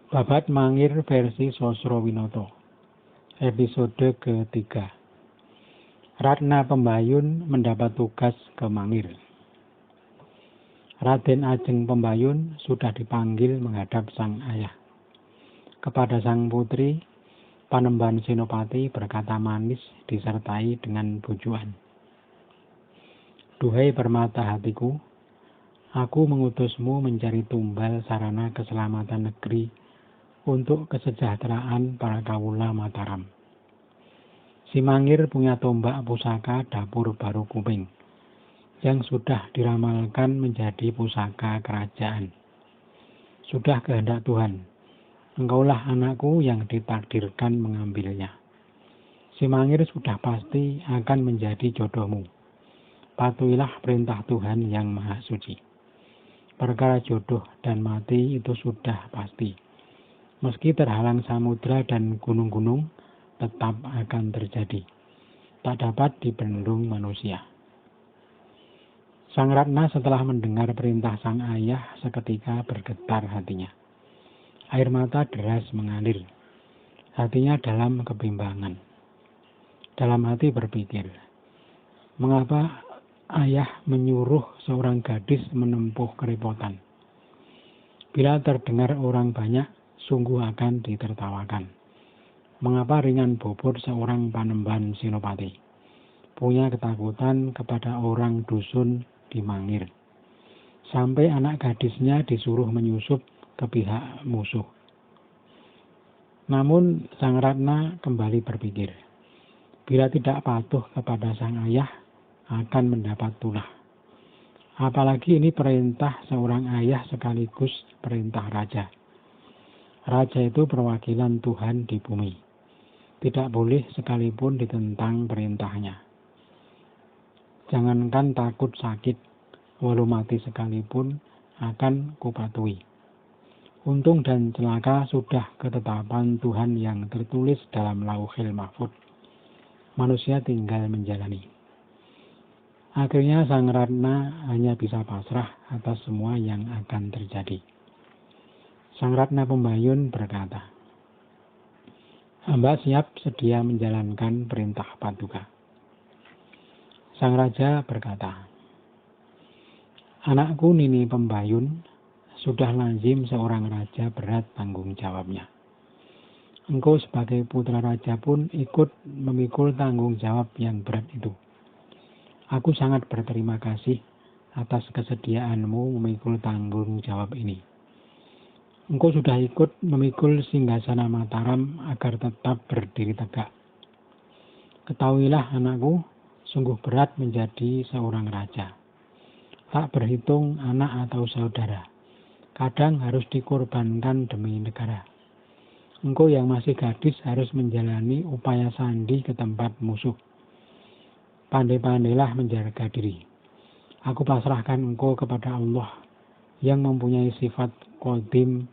Babat Mangir versi Sosrowinoto, episode ketiga. Ratna Pembayun mendapat tugas ke Mangir. Raden Ajeng Pembayun sudah dipanggil menghadap sang ayah. Kepada sang putri, Panembahan Senopati berkata manis disertai dengan bujuan. Duhai permata hatiku, aku mengutusmu mencari tumbal sarana keselamatan negeri untuk kesejahteraan para kawula Mataram. Si Mangir punya tombak pusaka dapur baru kuping yang sudah diramalkan menjadi pusaka kerajaan. Sudah kehendak Tuhan, engkaulah anakku yang ditakdirkan mengambilnya. Si Mangir sudah pasti akan menjadi jodohmu. Patuhilah perintah Tuhan yang Maha Suci. Perkara jodoh dan mati itu sudah pasti. Meski terhalang samudra dan gunung-gunung, tetap akan terjadi. Tak dapat dibendung manusia. Sang Ratna setelah mendengar perintah sang ayah seketika bergetar hatinya. Air mata deras mengalir. Hatinya dalam kebimbangan. Dalam hati berpikir, mengapa ayah menyuruh seorang gadis menempuh kerepotan? Bila terdengar orang banyak, sungguh akan ditertawakan. Mengapa ringan bobot seorang Panembahan Senopati? Punya ketakutan kepada orang dusun di Mangir. Sampai anak gadisnya disuruh menyusup ke pihak musuh. Namun sang Ratna kembali berpikir, bila tidak patuh kepada sang ayah, akan mendapat tulah. Apalagi ini perintah seorang ayah sekaligus perintah raja. Raja itu perwakilan Tuhan di bumi. Tidak boleh sekalipun ditentang perintahnya. Jangankan takut sakit, walau mati sekalipun akan kupatuhi. Untung dan celaka sudah ketetapan Tuhan yang tertulis dalam Lauhil Mahfuz. Manusia tinggal menjalani. Akhirnya sang Ratna hanya bisa pasrah atas semua yang akan terjadi. Sang Ratna Pembayun berkata, hamba siap sedia menjalankan perintah Paduka. Sang Raja berkata, anakku Nini Pembayun, sudah lazim seorang raja berat tanggung jawabnya. Engkau sebagai putra raja pun ikut memikul tanggung jawab yang berat itu. Aku sangat berterima kasih atas kesediaanmu memikul tanggung jawab ini. Engkau sudah ikut memikul singgasana Mataram agar tetap berdiri tegak. Ketahuilah anakku, sungguh berat menjadi seorang raja. Tak berhitung anak atau saudara. Kadang harus dikorbankan demi negara. Engkau yang masih gadis harus menjalani upaya sandi ke tempat musuh. Pandai-pandailah menjaga diri. Aku pasrahkan engkau kepada Allah yang mempunyai sifat qadim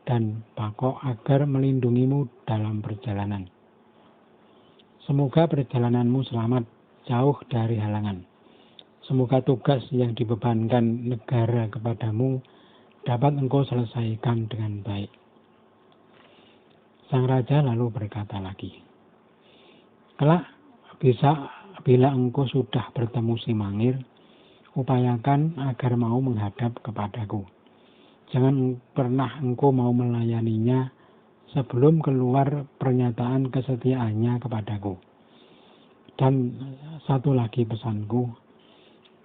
dan bako agar melindungimu dalam perjalanan. Semoga perjalananmu selamat, jauh dari halangan. Semoga tugas yang dibebankan negara kepadamu dapat engkau selesaikan dengan baik. Sang Raja lalu berkata lagi, kelak bila engkau sudah bertemu si Mangir, upayakan agar mau menghadap kepadaku. Jangan pernah engkau mau melayaninya sebelum keluar pernyataan kesetiaannya kepadaku. Dan satu lagi pesanku,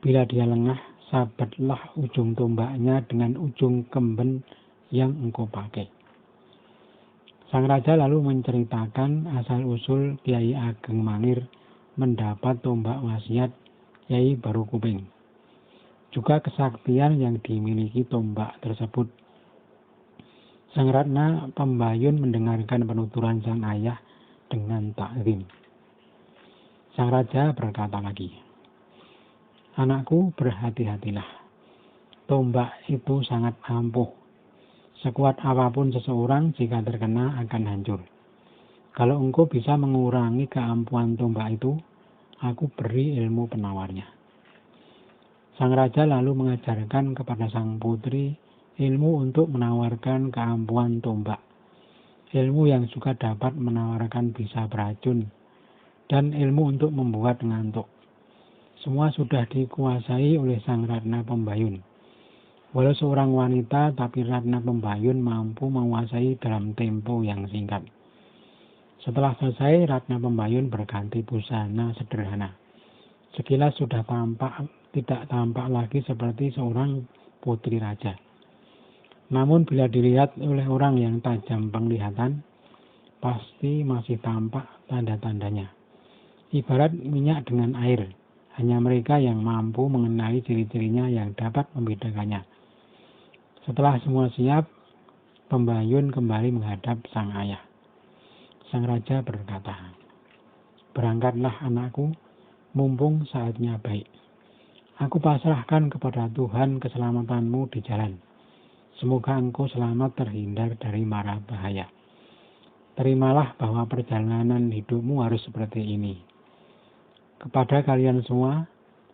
bila dia lengah, sabatlah ujung tombaknya dengan ujung kemben yang engkau pakai. Sang Raja lalu menceritakan asal-usul Kiai Ageng Mangir mendapat tombak wasiat Kiai Baru Kuping. Juga kesaktian yang dimiliki tombak tersebut. Sang Ratna Pembayun mendengarkan penuturan sang ayah dengan takzim. Sang Raja berkata lagi, anakku berhati-hatilah. Tombak itu sangat ampuh. Sekuat apapun seseorang jika terkena akan hancur. Kalau engkau bisa mengurangi keampuhan tombak itu, aku beri ilmu penawarnya. Sang Raja lalu mengajarkan kepada sang putri ilmu untuk menawarkan keampuhan tombak, ilmu yang juga dapat menawarkan bisa beracun, dan ilmu untuk membuat ngantuk. Semua sudah dikuasai oleh sang Ratna Pembayun. Walau seorang wanita, tapi Ratna Pembayun mampu menguasai dalam tempo yang singkat. Setelah selesai, Ratna Pembayun berganti busana sederhana. Sekilas sudah tidak tampak lagi seperti seorang putri raja. Namun bila dilihat oleh orang yang tajam penglihatan, pasti masih tampak tanda-tandanya. Ibarat minyak dengan air, hanya mereka yang mampu mengenali ciri-cirinya yang dapat membedakannya. Setelah semua siap, Pembayun kembali menghadap sang ayah. Sang raja berkata, "Berangkatlah anakku, mumpung saatnya baik. Aku pasrahkan kepada Tuhan keselamatanmu di jalan. Semoga engkau selamat terhindar dari mara bahaya. Terimalah bahwa perjalanan hidupmu harus seperti ini. Kepada kalian semua,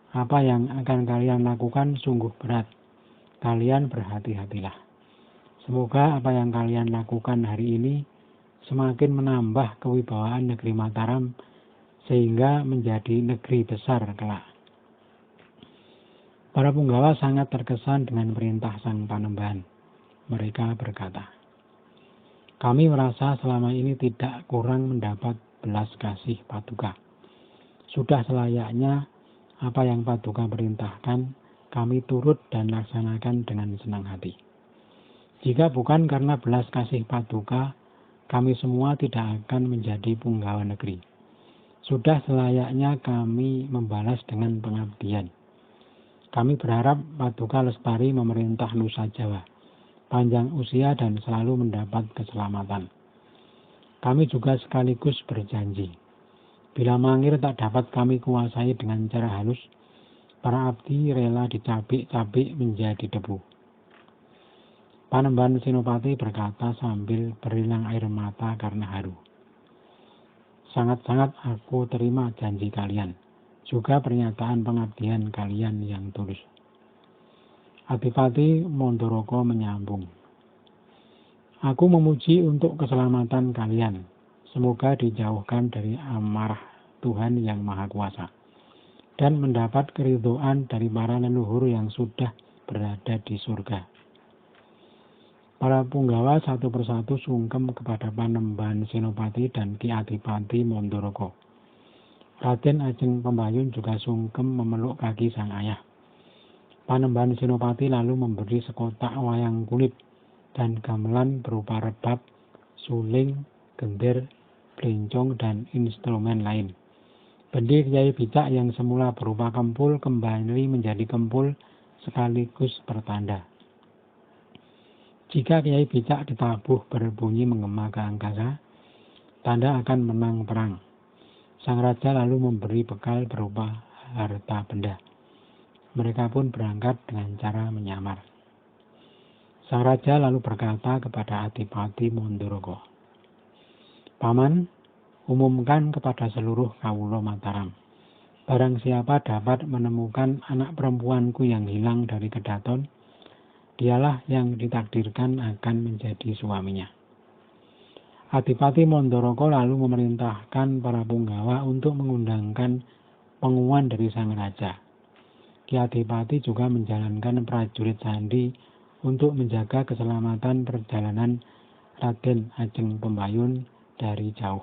apa yang akan kalian lakukan sungguh berat. Kalian berhati-hatilah. Semoga apa yang kalian lakukan hari ini semakin menambah kewibawaan negeri Mataram sehingga menjadi negeri besar kelak." Para punggawa sangat terkesan dengan perintah sang Panembahan. Mereka berkata, "Kami merasa selama ini tidak kurang mendapat belas kasih Paduka. Sudah selayaknya apa yang Paduka perintahkan, kami turut dan laksanakan dengan senang hati. Jika bukan karena belas kasih Paduka, kami semua tidak akan menjadi punggawa negeri. Sudah selayaknya kami membalas dengan pengabdian. Kami berharap Paduka lestari memerintah Nusa Jawa, panjang usia dan selalu mendapat keselamatan. Kami juga sekaligus berjanji, bila Mangir tak dapat kami kuasai dengan cara halus, para abdi rela dicabik-cabik menjadi debu." Panembahan Senopati berkata sambil berilang air mata karena haru, "Sangat-sangat aku terima janji kalian, juga pernyataan pengabdian kalian yang tulus." Adipati Mandoroko menyambung, "Aku memuji untuk keselamatan kalian. Semoga dijauhkan dari amarah Tuhan yang Maha Kuasa dan mendapat keridhaan dari para leluhur yang sudah berada di surga." Para punggawa satu persatu sungkem kepada Panembahan Senopati dan Ki Adipati Mandoroko. Raden Ajeng Pembayun juga sungkem memeluk kaki sang ayah. Panembahan Senopati lalu memberi sekotak wayang kulit dan gamelan berupa rebab, suling, gender, belencong, dan instrumen lain. Bendi Kiai Bicak yang semula berupa kempul kembali menjadi kempul sekaligus pertanda. Jika Kiai Bicak ditabuh berbunyi menggema ke angkasa, tanda akan menang perang. Sang raja lalu memberi bekal berupa harta benda. Mereka pun berangkat dengan cara menyamar. Sang raja lalu berkata kepada Adipati Mandoroko, "Paman, umumkan kepada seluruh kawula Mataram, barang siapa dapat menemukan anak perempuanku yang hilang dari Kedaton, dialah yang ditakdirkan akan menjadi suaminya." Adipati Mandoroko lalu memerintahkan para punggawa untuk mengundangkan pengumuman dari sang raja. Ki Adipati juga menjalankan prajurit sandi untuk menjaga keselamatan perjalanan Raden Ajeng Pembayun dari jauh.